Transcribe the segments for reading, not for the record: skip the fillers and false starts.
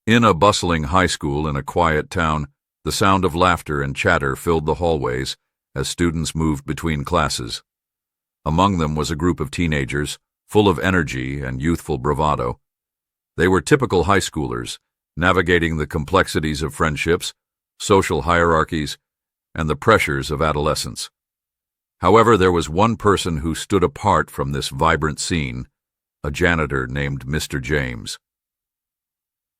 In a bustling high school in a quiet town, the sound of laughter and chatter filled the hallways as students moved between classes. Among them was a group of teenagers, full of energy and youthful bravado. They were typical high schoolers, navigating the complexities of friendships, social hierarchies, and the pressures of adolescence. However, there was one person who stood apart from this vibrant scene, a janitor named Mr. James.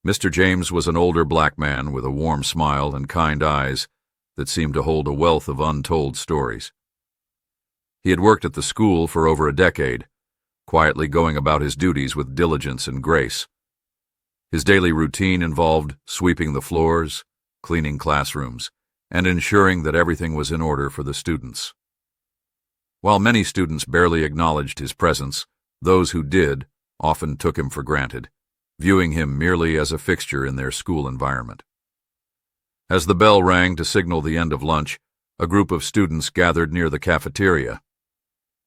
Mr. James was an older black man with a warm smile and kind eyes that seemed to hold a wealth of untold stories. He had worked at the school for over a decade, quietly going about his duties with diligence and grace. His daily routine involved sweeping the floors, cleaning classrooms, and ensuring that everything was in order for the students. While many students barely acknowledged his presence, those who did often took him for granted, viewing him merely as a fixture in their school environment. As the bell rang to signal the end of lunch, a group of students gathered near the cafeteria.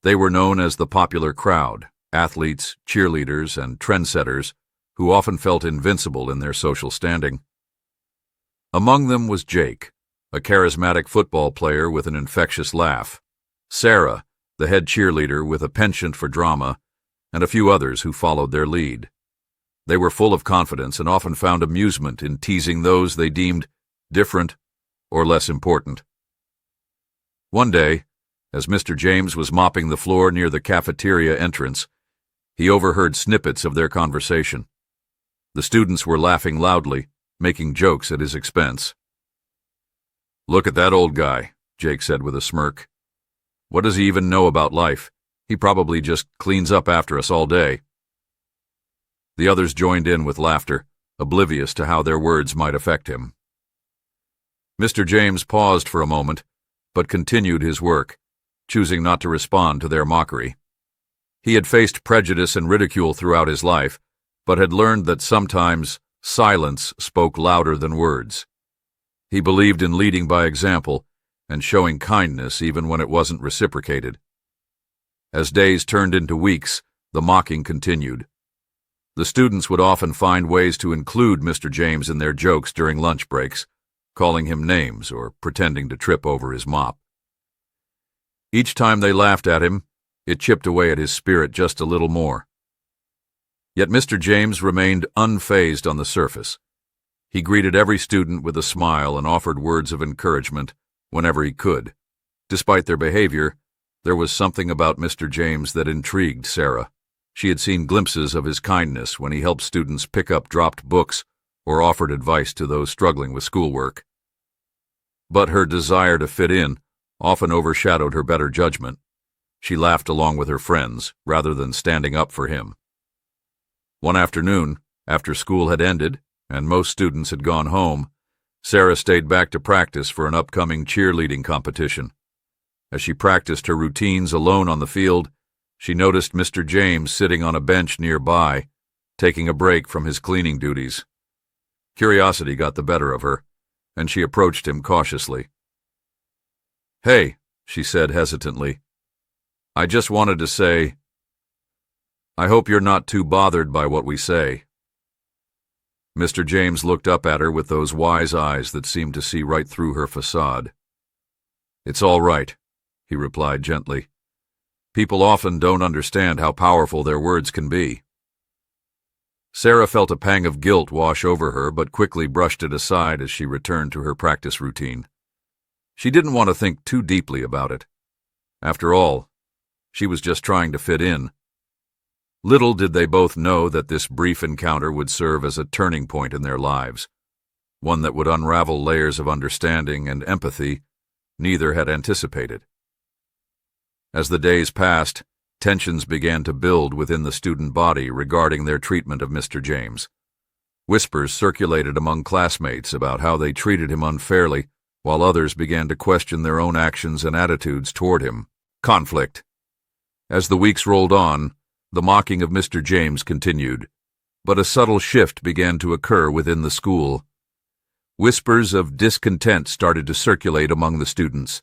They were known as the popular crowd, athletes, cheerleaders, and trendsetters who often felt invincible in their social standing. Among them was Jake, a charismatic football player with an infectious laugh, Sarah, the head cheerleader with a penchant for drama, and a few others who followed their lead. They were full of confidence and often found amusement in teasing those they deemed different or less important. One day, as Mr. James was mopping the floor near the cafeteria entrance, he overheard snippets of their conversation. The students were laughing loudly, making jokes at his expense. "Look at that old guy," Jake said with a smirk. "What does he even know about life? He probably just cleans up after us all day." The others joined in with laughter, oblivious to how their words might affect him. Mr. James paused for a moment, but continued his work, choosing not to respond to their mockery. He had faced prejudice and ridicule throughout his life, but had learned that sometimes silence spoke louder than words. He believed in leading by example and showing kindness even when it wasn't reciprocated. As days turned into weeks, the mocking continued. The students would often find ways to include Mr. James in their jokes during lunch breaks, calling him names or pretending to trip over his mop. Each time they laughed at him, it chipped away at his spirit just a little more. Yet Mr. James remained unfazed on the surface. He greeted every student with a smile and offered words of encouragement whenever he could. Despite their behavior, there was something about Mr. James that intrigued Sarah. She had seen glimpses of his kindness when he helped students pick up dropped books or offered advice to those struggling with schoolwork. But her desire to fit in often overshadowed her better judgment. She laughed along with her friends rather than standing up for him. One afternoon, after school had ended and most students had gone home, Sarah stayed back to practice for an upcoming cheerleading competition. As she practiced her routines alone on the field, she noticed Mr. James sitting on a bench nearby, taking a break from his cleaning duties. Curiosity got the better of her, and she approached him cautiously. "Hey," she said hesitantly, "I just wanted to say, I hope you're not too bothered by what we say." Mr. James looked up at her with those wise eyes that seemed to see right through her facade. "It's all right," he replied gently. "People often don't understand how powerful their words can be." Sarah felt a pang of guilt wash over her, but quickly brushed it aside as she returned to her practice routine. She didn't want to think too deeply about it. After all, she was just trying to fit in. Little did they both know that this brief encounter would serve as a turning point in their lives, one that would unravel layers of understanding and empathy neither had anticipated. As the days passed, tensions began to build within the student body regarding their treatment of Mr. James. Whispers circulated among classmates about how they treated him unfairly, while others began to question their own actions and attitudes toward him. Conflict. As the weeks rolled on, the mocking of Mr. James continued, but a subtle shift began to occur within the school. Whispers of discontent started to circulate among the students,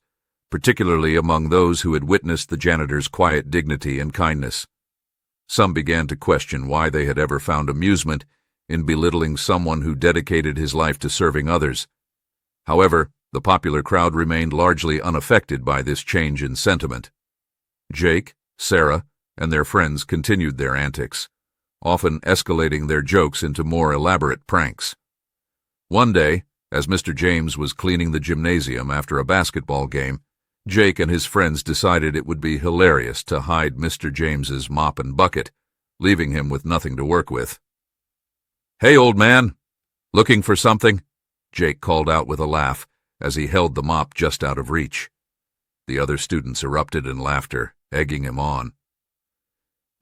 particularly among those who had witnessed the janitor's quiet dignity and kindness. Some began to question why they had ever found amusement in belittling someone who dedicated his life to serving others. However, the popular crowd remained largely unaffected by this change in sentiment. Jake, Sarah, and their friends continued their antics, often escalating their jokes into more elaborate pranks. One day, as Mr. James was cleaning the gymnasium after a basketball game, Jake and his friends decided it would be hilarious to hide Mr. James's mop and bucket, leaving him with nothing to work with. "Hey, old man, looking for something?" Jake called out with a laugh as he held the mop just out of reach. The other students erupted in laughter, egging him on.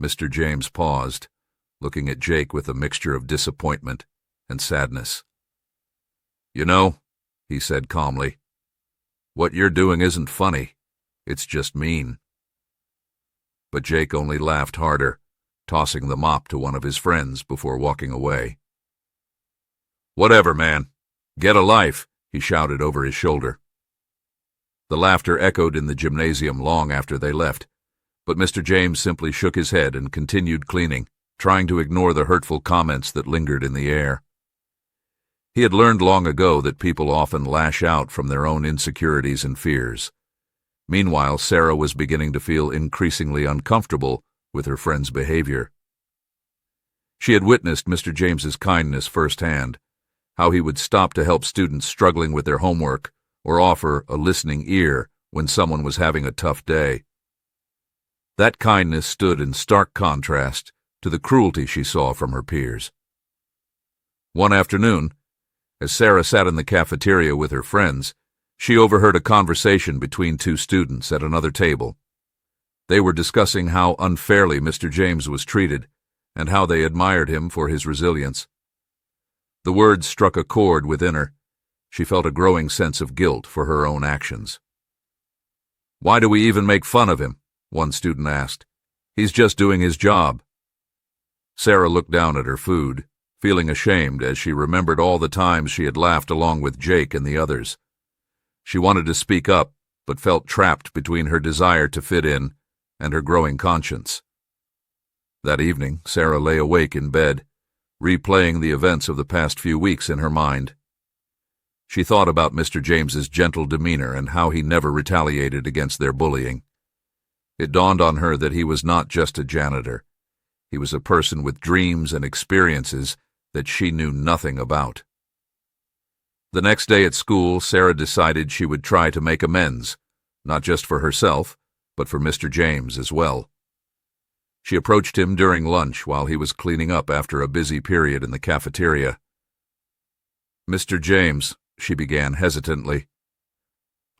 Mr. James paused, looking at Jake with a mixture of disappointment and sadness. "You know," he said calmly, "what you're doing isn't funny. It's just mean." But Jake only laughed harder, tossing the mop to one of his friends before walking away. "Whatever, man. Get a life," he shouted over his shoulder. The laughter echoed in the gymnasium long after they left, but Mr. James simply shook his head and continued cleaning, trying to ignore the hurtful comments that lingered in the air. He had learned long ago that people often lash out from their own insecurities and fears. Meanwhile, Sarah was beginning to feel increasingly uncomfortable with her friend's behavior. She had witnessed Mr. James's kindness firsthand, how he would stop to help students struggling with their homework or offer a listening ear when someone was having a tough day. That kindness stood in stark contrast to the cruelty she saw from her peers. One afternoon, as Sarah sat in the cafeteria with her friends, she overheard a conversation between two students at another table. They were discussing how unfairly Mr. James was treated and how they admired him for his resilience. The words struck a chord within her. She felt a growing sense of guilt for her own actions. "Why do we even make fun of him?" one student asked. "He's just doing his job." Sarah looked down at her food, feeling ashamed as she remembered all the times she had laughed along with Jake and the others. She wanted to speak up, but felt trapped between her desire to fit in and her growing conscience. That evening, Sarah lay awake in bed, replaying the events of the past few weeks in her mind. She thought about Mr. James's gentle demeanor and how he never retaliated against their bullying. It dawned on her that he was not just a janitor. He was a person with dreams and experiences that she knew nothing about. The next day at school, Sarah decided she would try to make amends, not just for herself, but for Mr. James as well. She approached him during lunch while he was cleaning up after a busy period in the cafeteria. "Mr. James," she began hesitantly,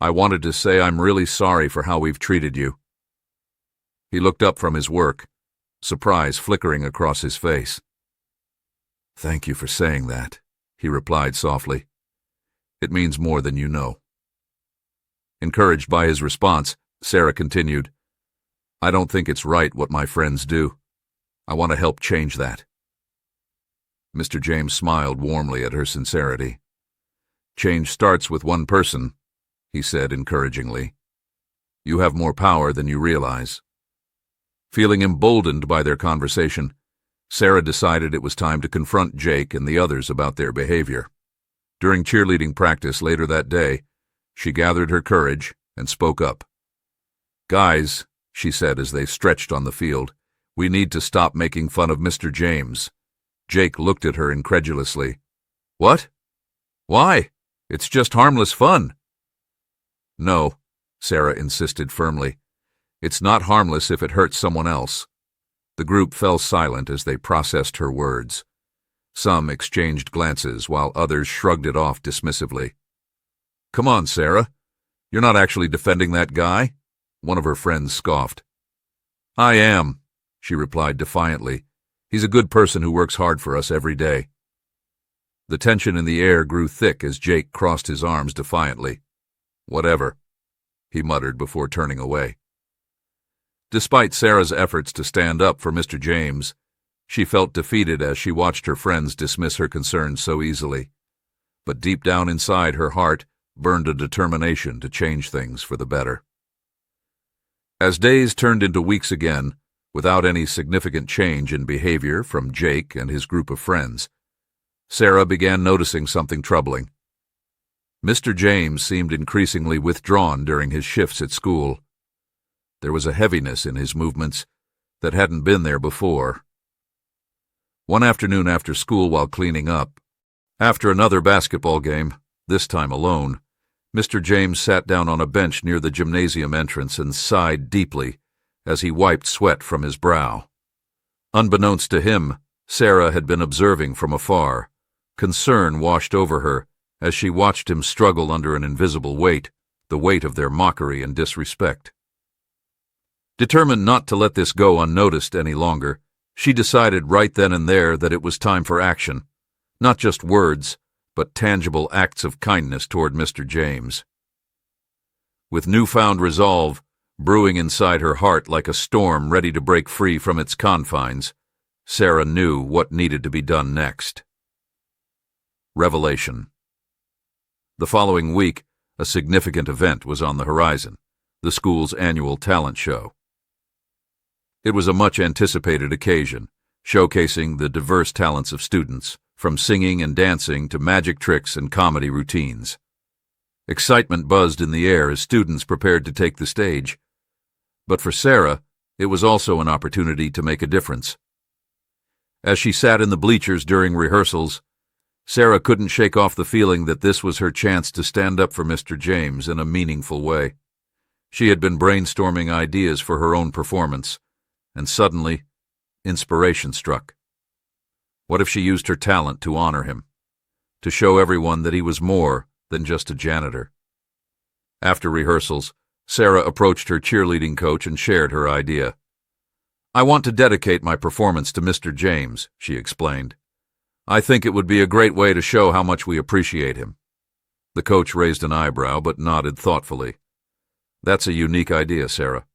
"I wanted to say I'm really sorry for how we've treated you." He looked up from his work, surprise flickering across his face. "Thank you for saying that," he replied softly. "It means more than you know." Encouraged by his response, Sarah continued, "I don't think it's right what my friends do. I want to help change that." Mr. James smiled warmly at her sincerity. "Change starts with one person," he said encouragingly. "You have more power than you realize." Feeling emboldened by their conversation, Sarah decided it was time to confront Jake and the others about their behavior. During cheerleading practice later that day, she gathered her courage and spoke up. "Guys," she said as they stretched on the field, "we need to stop making fun of Mr. James." Jake looked at her incredulously. "What? Why? It's just harmless fun." "No," Sarah insisted firmly. "It's not harmless if it hurts someone else." The group fell silent as they processed her words. Some exchanged glances while others shrugged it off dismissively. "Come on, Sarah. You're not actually defending that guy?" one of her friends scoffed. "I am," she replied defiantly. "He's a good person who works hard for us every day." The tension in the air grew thick as Jake crossed his arms defiantly. "Whatever," he muttered before turning away. Despite Sarah's efforts to stand up for Mr. James, she felt defeated as she watched her friends dismiss her concerns so easily. But deep down inside her heart burned a determination to change things for the better. As days turned into weeks again, without any significant change in behavior from Jake and his group of friends, Sarah began noticing something troubling. Mr. James seemed increasingly withdrawn during his shifts at school. There was a heaviness in his movements that hadn't been there before. One afternoon after school, while cleaning up, after another basketball game, this time alone, Mr. James sat down on a bench near the gymnasium entrance and sighed deeply as he wiped sweat from his brow. Unbeknownst to him, Sarah had been observing from afar. Concern washed over her as she watched him struggle under an invisible weight, the weight of their mockery and disrespect. Determined not to let this go unnoticed any longer, she decided right then and there that it was time for action, not just words, but tangible acts of kindness toward Mr. James. With newfound resolve, brewing inside her heart like a storm ready to break free from its confines, Sarah knew what needed to be done next. Revelation. The following week, a significant event was on the horizon, the school's annual talent show. It was a much-anticipated occasion, showcasing the diverse talents of students, from singing and dancing to magic tricks and comedy routines. Excitement buzzed in the air as students prepared to take the stage. But for Sarah, it was also an opportunity to make a difference. As she sat in the bleachers during rehearsals, Sarah couldn't shake off the feeling that this was her chance to stand up for Mr. James in a meaningful way. She had been brainstorming ideas for her own performance, and suddenly, inspiration struck. What if she used her talent to honor him, to show everyone that he was more than just a janitor? After rehearsals, Sarah approached her cheerleading coach and shared her idea. "I want to dedicate my performance to Mr. James," she explained. "I think it would be a great way to show how much we appreciate him." The coach raised an eyebrow but nodded thoughtfully. "That's a unique idea, Sarah.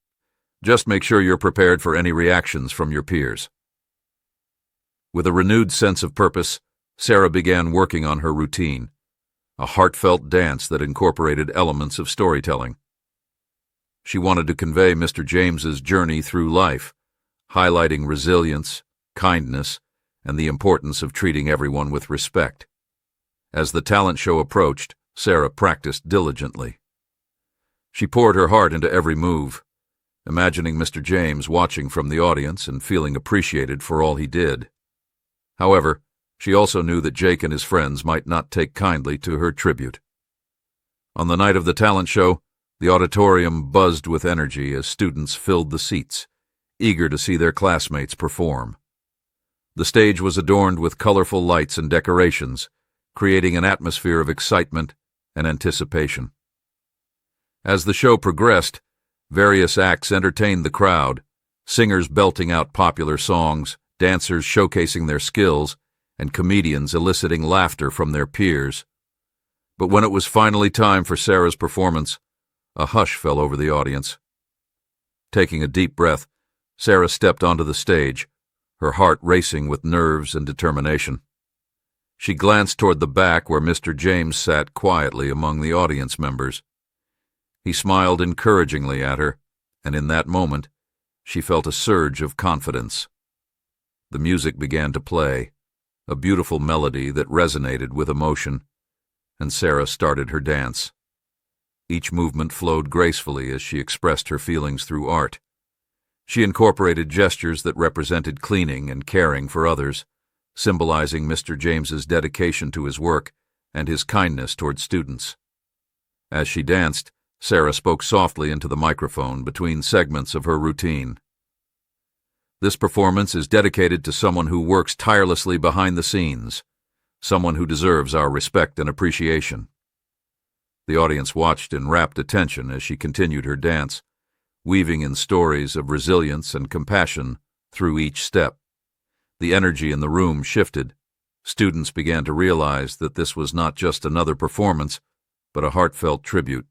Just make sure you're prepared for any reactions from your peers." With a renewed sense of purpose, Sarah began working on her routine, a heartfelt dance that incorporated elements of storytelling. She wanted to convey Mr. James's journey through life, highlighting resilience, kindness, and the importance of treating everyone with respect. As the talent show approached, Sarah practiced diligently. She poured her heart into every move, imagining Mr. James watching from the audience and feeling appreciated for all he did. However, she also knew that Jake and his friends might not take kindly to her tribute. On the night of the talent show, the auditorium buzzed with energy as students filled the seats, eager to see their classmates perform. The stage was adorned with colorful lights and decorations, creating an atmosphere of excitement and anticipation. As the show progressed, various acts entertained the crowd, singers belting out popular songs, dancers showcasing their skills, and comedians eliciting laughter from their peers. But when it was finally time for Sarah's performance, a hush fell over the audience. Taking a deep breath, Sarah stepped onto the stage, her heart racing with nerves and determination. She glanced toward the back where Mr. James sat quietly among the audience members. He smiled encouragingly at her, and in that moment, she felt a surge of confidence. The music began to play, a beautiful melody that resonated with emotion, and Sarah started her dance. Each movement flowed gracefully as she expressed her feelings through art. She incorporated gestures that represented cleaning and caring for others, symbolizing Mr. James's dedication to his work and his kindness toward students. As she danced, Sarah spoke softly into the microphone between segments of her routine. "This performance is dedicated to someone who works tirelessly behind the scenes, someone who deserves our respect and appreciation." The audience watched in rapt attention as she continued her dance, weaving in stories of resilience and compassion through each step. The energy in the room shifted. Students began to realize that this was not just another performance, but a heartfelt tribute.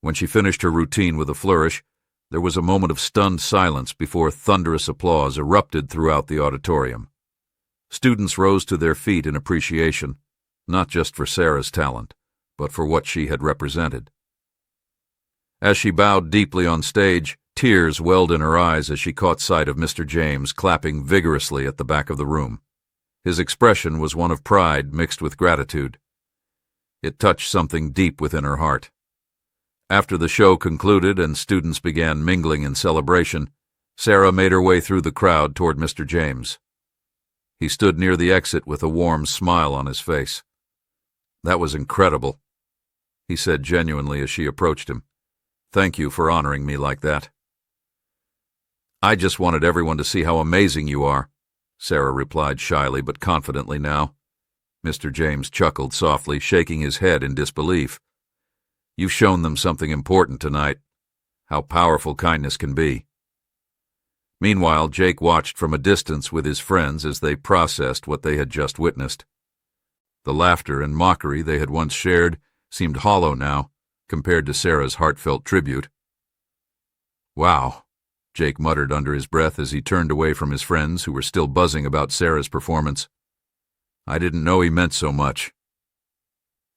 When she finished her routine with a flourish, there was a moment of stunned silence before thunderous applause erupted throughout the auditorium. Students rose to their feet in appreciation, not just for Sarah's talent, but for what she had represented. As she bowed deeply on stage, tears welled in her eyes as she caught sight of Mr. James clapping vigorously at the back of the room. His expression was one of pride mixed with gratitude. It touched something deep within her heart. After the show concluded and students began mingling in celebration, Sarah made her way through the crowd toward Mr. James. He stood near the exit with a warm smile on his face. "That was incredible," he said genuinely as she approached him. "Thank you for honoring me like that." "I just wanted everyone to see how amazing you are," Sarah replied shyly but confidently now. Mr. James chuckled softly, shaking his head in disbelief. "You've shown them something important tonight, how powerful kindness can be." Meanwhile, Jake watched from a distance with his friends as they processed what they had just witnessed. The laughter and mockery they had once shared seemed hollow now, compared to Sarah's heartfelt tribute. "Wow," Jake muttered under his breath as he turned away from his friends who were still buzzing about Sarah's performance. "I didn't know he meant so much."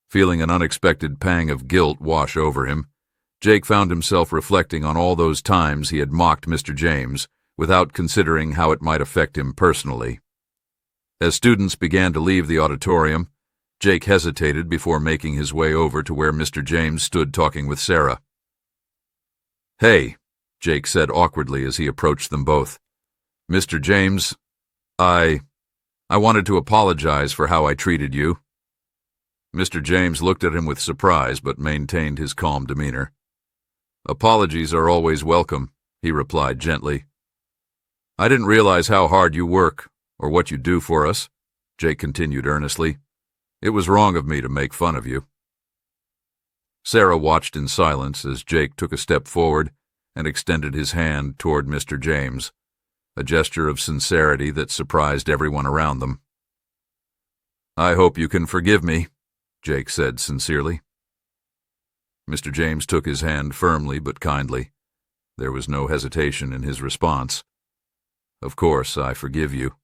Feeling an unexpected pang of guilt wash over him, Jake found himself reflecting on all those times he had mocked Mr. James without considering how it might affect him personally. As students began to leave the auditorium, Jake hesitated before making his way over to where Mr. James stood talking with Sarah. "Hey," Jake said awkwardly as he approached them both. "Mr. James, I wanted to apologize for how I treated you." Mr. James looked at him with surprise but maintained his calm demeanor. "Apologies are always welcome," he replied gently. "I didn't realize how hard you work or what you do for us," Jake continued earnestly. "It was wrong of me to make fun of you." Sarah watched in silence as Jake took a step forward and extended his hand toward Mr. James, a gesture of sincerity that surprised everyone around them. "I hope you can forgive me," Jake said sincerely. Mr. James took his hand firmly but kindly. There was no hesitation in his response. "Of course, I forgive you."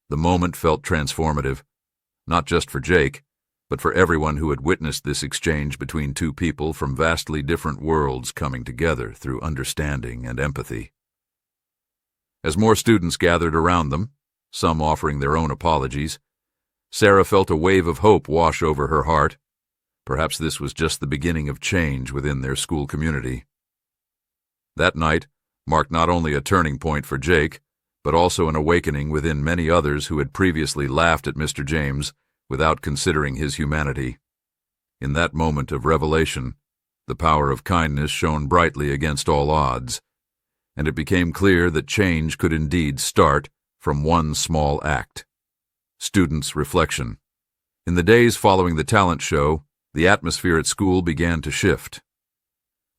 The moment felt transformative, not just for Jake, but for everyone who had witnessed this exchange between two people from vastly different worlds coming together through understanding and empathy. As more students gathered around them, some offering their own apologies, Sarah felt a wave of hope wash over her heart. Perhaps this was just the beginning of change within their school community. That night marked not only a turning point for Jake, but also an awakening within many others who had previously laughed at Mr. James without considering his humanity. In that moment of revelation, the power of kindness shone brightly against all odds, and it became clear that change could indeed start from one small act. Students' reflection. In the days following the talent show, the atmosphere at school began to shift.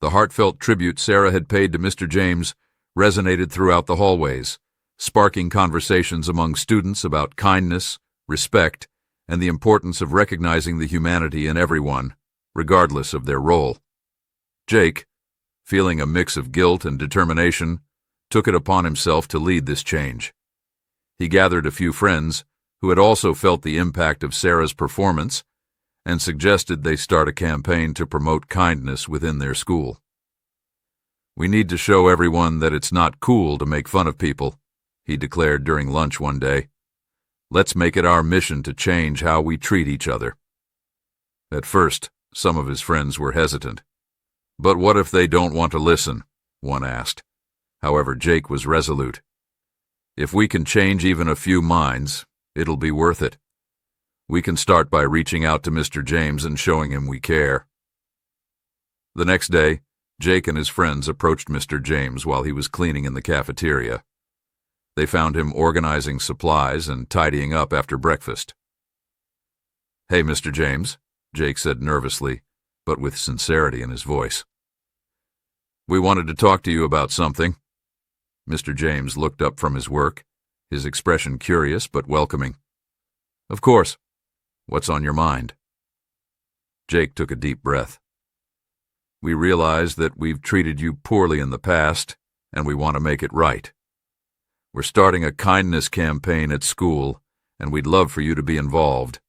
The heartfelt tribute Sarah had paid to Mr. James resonated throughout the hallways, sparking conversations among students about kindness, respect, and the importance of recognizing the humanity in everyone, regardless of their role. Jake, feeling a mix of guilt and determination, took it upon himself to lead this change. He gathered a few friends who had also felt the impact of Sarah's performance and suggested they start a campaign to promote kindness within their school. "We need to show everyone that it's not cool to make fun of people," he declared during lunch one day. "Let's make it our mission to change how we treat each other." At first, some of his friends were hesitant. "But what if they don't want to listen?" one asked. However, Jake was resolute. "If we can change even a few minds, it'll be worth it. We can start by reaching out to Mr. James and showing him we care." The next day, Jake and his friends approached Mr. James while he was cleaning in the cafeteria. They found him organizing supplies and tidying up after breakfast. "Hey, Mr. James," Jake said nervously, but with sincerity in his voice. "We wanted to talk to you about something." Mr. James looked up from his work, his expression curious but welcoming. "Of course. What's on your mind?" Jake took a deep breath. "We realize that we've treated you poorly in the past, and we want to make it right. We're starting a kindness campaign at school, and we'd love for you to be involved."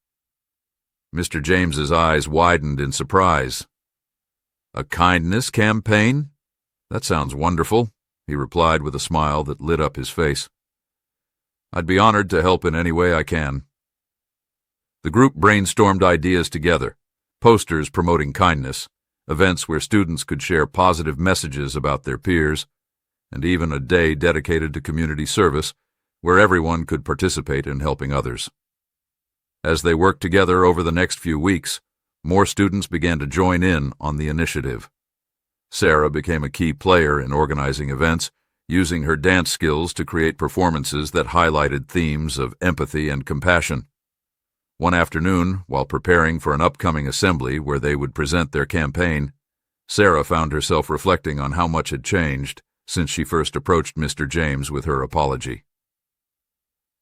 Mr. James's eyes widened in surprise. "A kindness campaign? That sounds wonderful," he replied with a smile that lit up his face. I'd be honored to help in any way I can. The group brainstormed ideas together, posters promoting kindness, events where students could share positive messages about their peers, and even a day dedicated to community service where everyone could participate in helping others. As they worked together over the next few weeks, more students began to join in on the initiative. Sarah became a key player in organizing events, using her dance skills to create performances that highlighted themes of empathy and compassion. One afternoon, while preparing for an upcoming assembly where they would present their campaign, Sarah found herself reflecting on how much had changed since she first approached Mr. James with her apology.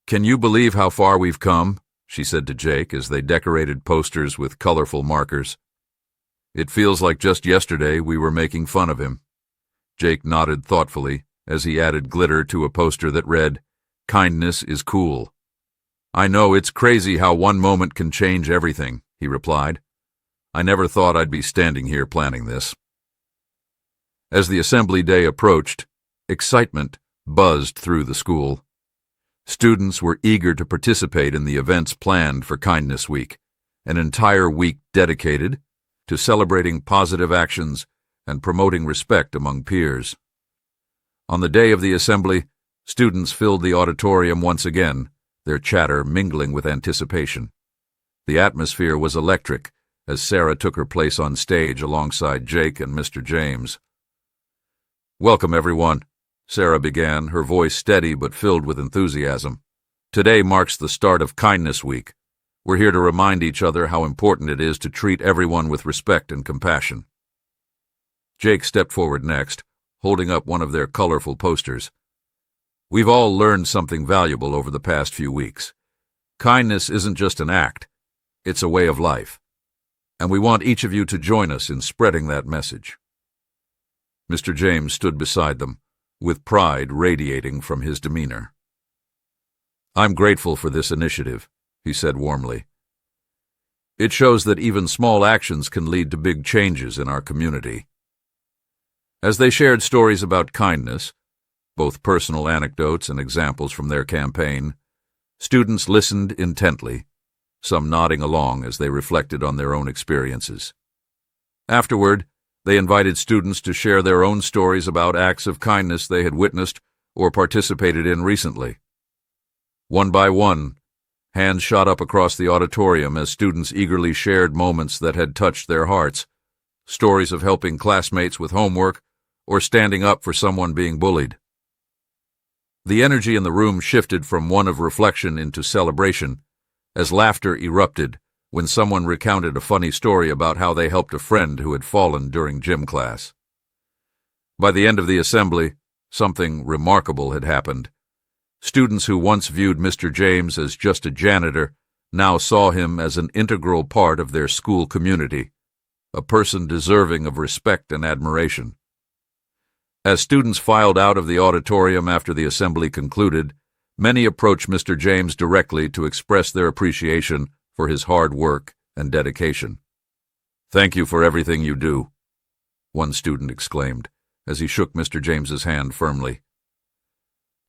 "Can you believe how far we've come?" she said to Jake as they decorated posters with colorful markers. "It feels like just yesterday we were making fun of him." Jake nodded thoughtfully as he added glitter to a poster that read, "Kindness is cool." "I know, it's crazy how one moment can change everything," he replied. "I never thought I'd be standing here planning this." As the assembly day approached, excitement buzzed through the school. Students were eager to participate in the events planned for Kindness Week, an entire week dedicated to celebrating positive actions and promoting respect among peers. On the day of the assembly, students filled the auditorium once again, their chatter mingling with anticipation. The atmosphere was electric as Sarah took her place on stage alongside Jake and Mr. James. "Welcome, everyone," Sarah began, her voice steady but filled with enthusiasm. "Today marks the start of Kindness Week. We're here to remind each other how important it is to treat everyone with respect and compassion." Jake stepped forward next, holding up one of their colorful posters. "We've all learned something valuable over the past few weeks. Kindness isn't just an act, it's a way of life. And we want each of you to join us in spreading that message." Mr. James stood beside them, with pride radiating from his demeanor. "I'm grateful for this initiative," he said warmly. "It shows that even small actions can lead to big changes in our community." As they shared stories about kindness, both personal anecdotes and examples from their campaign, students listened intently, some nodding along as they reflected on their own experiences. Afterward, they invited students to share their own stories about acts of kindness they had witnessed or participated in recently. One by one, hands shot up across the auditorium as students eagerly shared moments that had touched their hearts, stories of helping classmates with homework or standing up for someone being bullied. The energy in the room shifted from one of reflection into celebration as laughter erupted when someone recounted a funny story about how they helped a friend who had fallen during gym class. By the end of the assembly, something remarkable had happened. Students who once viewed Mr. James as just a janitor now saw him as an integral part of their school community, a person deserving of respect and admiration. As students filed out of the auditorium after the assembly concluded, many approached Mr. James directly to express their appreciation for his hard work and dedication. "Thank you for everything you do," one student exclaimed as he shook Mr. James's hand firmly.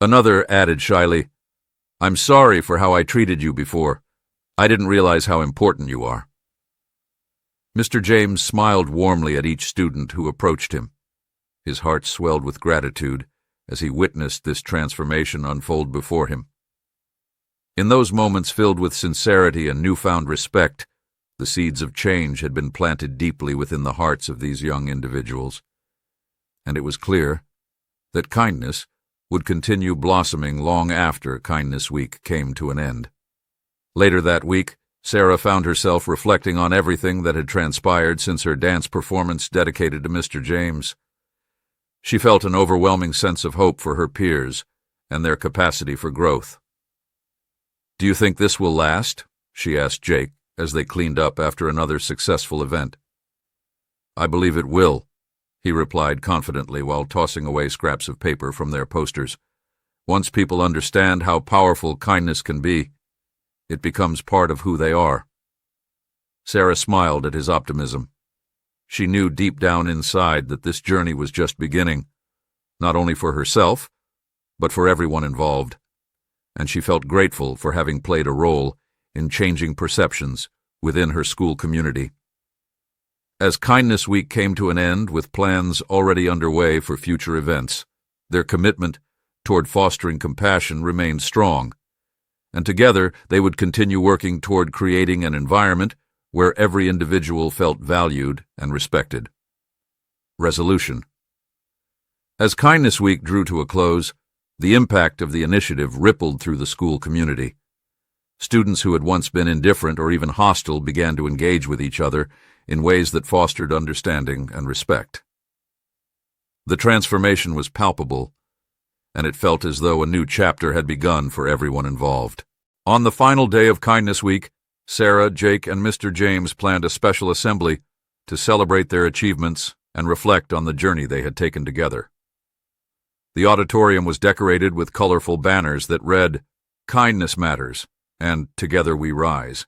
Another added shyly, "I'm sorry for how I treated you before. I didn't realize how important you are." Mr. James smiled warmly at each student who approached him. His heart swelled with gratitude as he witnessed this transformation unfold before him. In those moments filled with sincerity and newfound respect, the seeds of change had been planted deeply within the hearts of these young individuals. And it was clear that kindness would continue blossoming long after Kindness Week came to an end. Later that week, Sarah found herself reflecting on everything that had transpired since her dance performance dedicated to Mr. James. She felt an overwhelming sense of hope for her peers and their capacity for growth. "Do you think this will last?" she asked Jake as they cleaned up after another successful event. "I believe it will," he replied confidently while tossing away scraps of paper from their posters. "Once people understand how powerful kindness can be, it becomes part of who they are." Sarah smiled at his optimism. She knew deep down inside that this journey was just beginning, not only for herself, but for everyone involved. and she felt grateful for having played a role in changing perceptions within her school community. As Kindness Week came to an end with plans already underway for future events, their commitment toward fostering compassion remained strong, and together they would continue working toward creating an environment where every individual felt valued and respected. Resolution. As Kindness Week drew to a close, the impact of the initiative rippled through the school community. Students who had once been indifferent or even hostile began to engage with each other in ways that fostered understanding and respect. The transformation was palpable, and it felt as though a new chapter had begun for everyone involved. On the final day of Kindness Week, Sarah, Jake, and Mr. James planned a special assembly to celebrate their achievements and reflect on the journey they had taken together. The auditorium was decorated with colorful banners that read, "Kindness Matters," and "Together We Rise."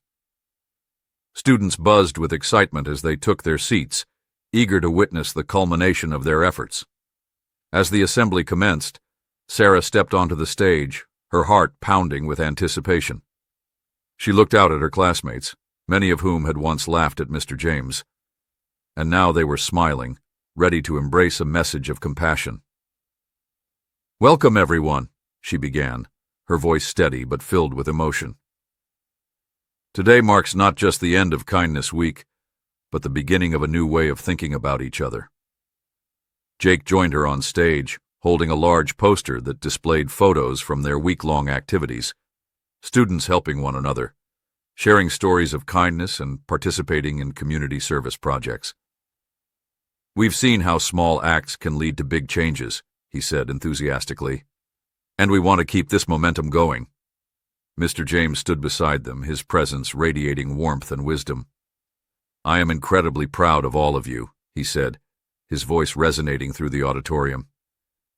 Students buzzed with excitement as they took their seats, eager to witness the culmination of their efforts. As the assembly commenced, Sarah stepped onto the stage, her heart pounding with anticipation. She looked out at her classmates, many of whom had once laughed at Mr. James, and now they were smiling, ready to embrace a message of compassion. "Welcome, everyone," she began, her voice steady but filled with emotion. Today marks not just the end of Kindness Week, but the beginning of a new way of thinking about each other. Jake joined her on stage, holding a large poster that displayed photos from their week-long activities, students helping one another, sharing stories of kindness and participating in community service projects. "We've seen how small acts can lead to big changes," he said enthusiastically, "and we want to keep this momentum going." Mr. James stood beside them, his presence radiating warmth and wisdom. "I am incredibly proud of all of you," he said, his voice resonating through the auditorium.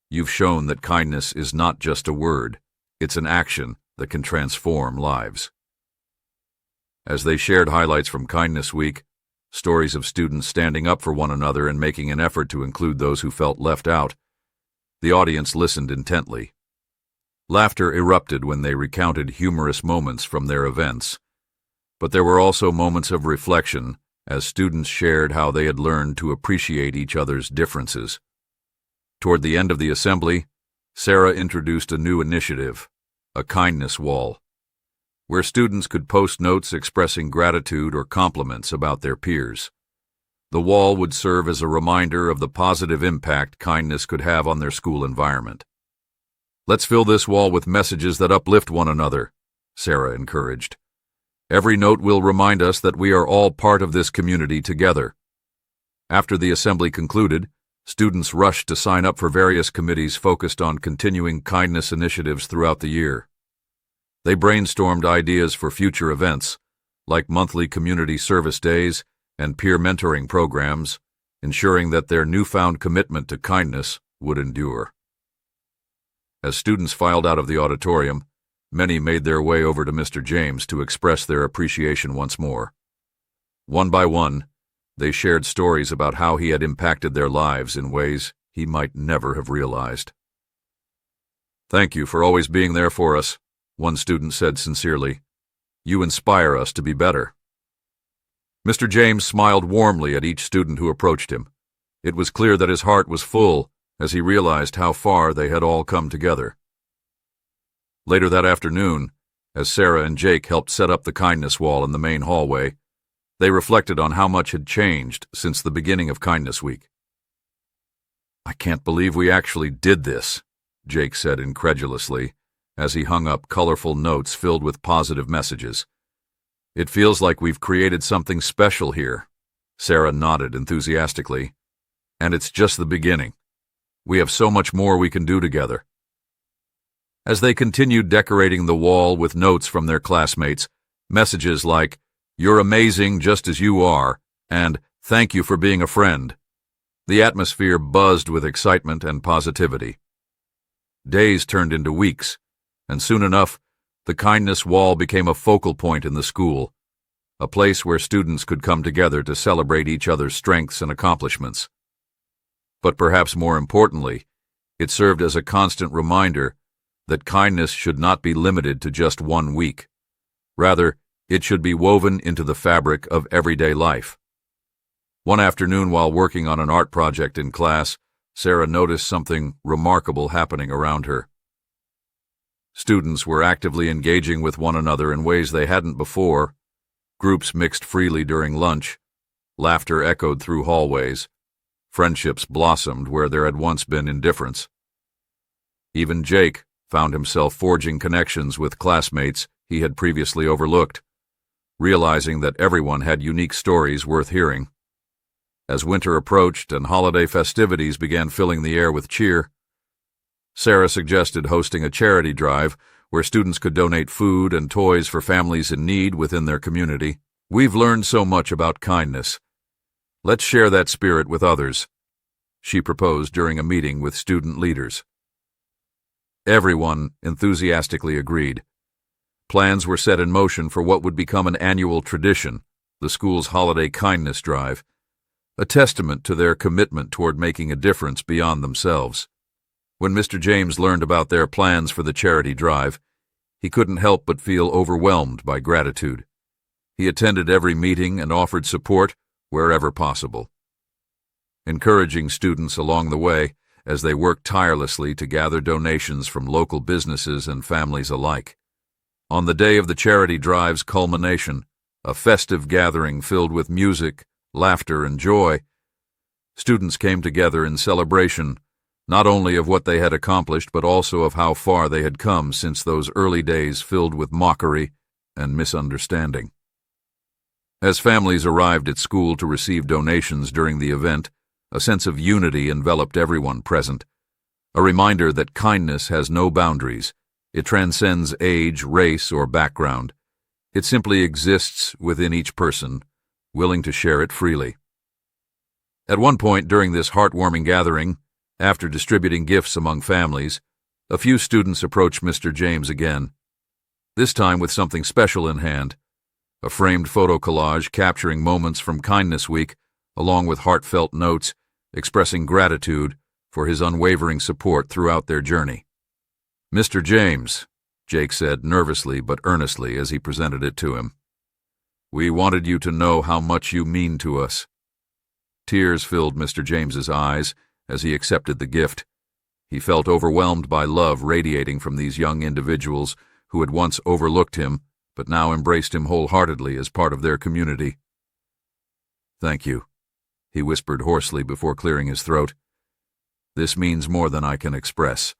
"You've shown that kindness is not just a word, it's an action that can transform lives." As they shared highlights from Kindness Week, stories of students standing up for one another and making an effort to include those who felt left out, the audience listened intently. Laughter erupted when they recounted humorous moments from their events, but there were also moments of reflection as students shared how they had learned to appreciate each other's differences. Toward the end of the assembly, Sarah introduced a new initiative, a kindness wall, where students could post notes expressing gratitude or compliments about their peers. The wall would serve as a reminder of the positive impact kindness could have on their school environment. "Let's fill this wall with messages that uplift one another," Sarah encouraged. "Every note will remind us that we are all part of this community together." After the assembly concluded, students rushed to sign up for various committees focused on continuing kindness initiatives throughout the year. They brainstormed ideas for future events, like monthly community service days and peer mentoring programs, ensuring that their newfound commitment to kindness would endure. As students filed out of the auditorium, many made their way over to Mr. James to express their appreciation once more. One by one, they shared stories about how he had impacted their lives in ways he might never have realized. "Thank you for always being there for us," one student said sincerely. "You inspire us to be better." Mr. James smiled warmly at each student who approached him. It was clear that his heart was full as he realized how far they had all come together. Later that afternoon, as Sarah and Jake helped set up the kindness wall in the main hallway, they reflected on how much had changed since the beginning of Kindness Week. "I can't believe we actually did this," Jake said incredulously, as he hung up colorful notes filled with positive messages. "It feels like we've created something special here," Sarah nodded enthusiastically. "And it's just the beginning. We have so much more we can do together." As they continued decorating the wall with notes from their classmates, messages like, "You're amazing just as you are," and "Thank you for being a friend," the atmosphere buzzed with excitement and positivity. Days turned into weeks, and soon enough, the kindness wall became a focal point in the school, a place where students could come together to celebrate each other's strengths and accomplishments. But perhaps more importantly, it served as a constant reminder that kindness should not be limited to just one week. Rather, it should be woven into the fabric of everyday life. One afternoon while working on an art project in class, Sarah noticed something remarkable happening around her. Students were actively engaging with one another in ways they hadn't before. Groups mixed freely during lunch. Laughter echoed through hallways. Friendships blossomed where there had once been indifference. Even Jake found himself forging connections with classmates he had previously overlooked, realizing that everyone had unique stories worth hearing. As winter approached and holiday festivities began filling the air with cheer, Sarah suggested hosting a charity drive where students could donate food and toys for families in need within their community. "We've learned so much about kindness. Let's share that spirit with others," she proposed during a meeting with student leaders. Everyone enthusiastically agreed. Plans were set in motion for what would become an annual tradition, the school's holiday kindness drive, a testament to their commitment toward making a difference beyond themselves. When Mr. James learned about their plans for the charity drive, he couldn't help but feel overwhelmed by gratitude. He attended every meeting and offered support wherever possible, encouraging students along the way as they worked tirelessly to gather donations from local businesses and families alike. On the day of the charity drive's culmination, a festive gathering filled with music, laughter, and joy, students came together in celebration not only of what they had accomplished but also of how far they had come since those early days filled with mockery and misunderstanding. As families arrived at school to receive donations during the event, a sense of unity enveloped everyone present, a reminder that kindness has no boundaries. It transcends age, race, or background. It simply exists within each person, willing to share it freely. At one point during this heartwarming gathering, after distributing gifts among families, a few students approached Mr. James again, this time with something special in hand, a framed photo collage capturing moments from Kindness Week, along with heartfelt notes expressing gratitude for his unwavering support throughout their journey. "Mr. James," Jake said nervously but earnestly as he presented it to him, "we wanted you to know how much you mean to us." Tears filled Mr. James's eyes as he accepted the gift. He felt overwhelmed by love radiating from these young individuals who had once overlooked him but now embraced him wholeheartedly as part of their community. "Thank you," he whispered hoarsely before clearing his throat. "This means more than I can express."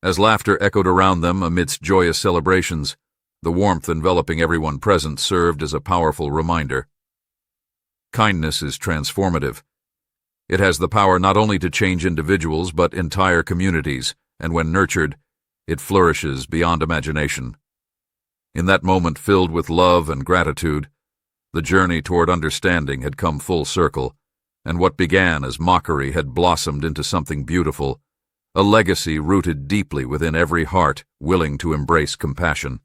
As laughter echoed around them amidst joyous celebrations, the warmth enveloping everyone present served as a powerful reminder. Kindness is transformative. It has the power not only to change individuals but entire communities, and when nurtured, it flourishes beyond imagination. In that moment filled with love and gratitude, the journey toward understanding had come full circle, and what began as mockery had blossomed into something beautiful, a legacy rooted deeply within every heart willing to embrace compassion.